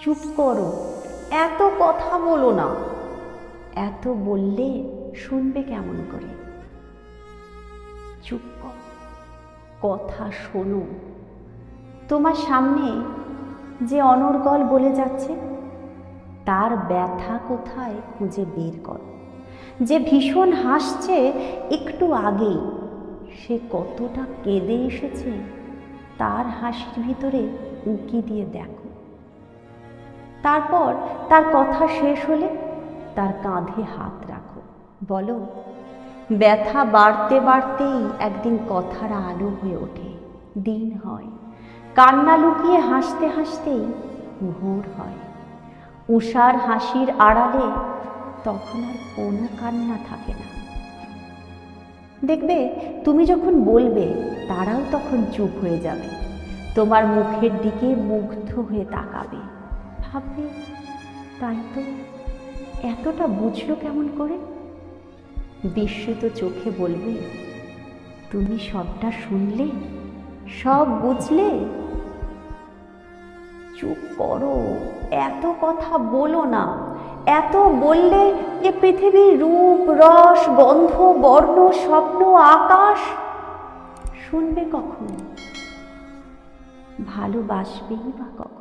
চুপ করো, এত কথা বলো না। এত বললে শুনবে কেমন করে? চুপ করো, কথা শোনো। তোমার সামনে যে অনর্গল বলে যাচ্ছে, তার ব্যথা কোথায় খুঁজে বের করো। যে ভীষণ হাসছে একটু আগেই, সে কতটা কেঁদে এসেছে তার হাসির ভিতরে উঁকি দিয়ে দেখো। তারপর তার কথা শেষ হলে তার কাঁধে হাত রাখো, বলো, ব্যথা বাড়তে বাড়তেই একদিন কথার আলো হয়ে ওঠে, দিন হয়। কান্না লুকিয়ে হাসতে হাসতেই ভোর হয়। উষার হাসির আড়ালে তখন আর কোনো কান্না থাকে না। দেখবে তুমি যখন বলবে, তারাও তখন চুপ হয়ে যাবে, তোমার মুখের দিকে মুগ্ধ হয়ে তাকাবে, ভাববে, তাই তো, এতটা বুঝলো কেমন করে? বিস্মিত চোখে বলবে, তুমি সবটা শুনলে, সব বুঝলে? চুপ করো, এত কথা বলো না। এত বললে এ পৃথিবীর রূপ, রস, গন্ধ, বর্ণ, স্বপ্ন, আকাশ শুনবে কখন? ভালোবাসবেই বা কখন?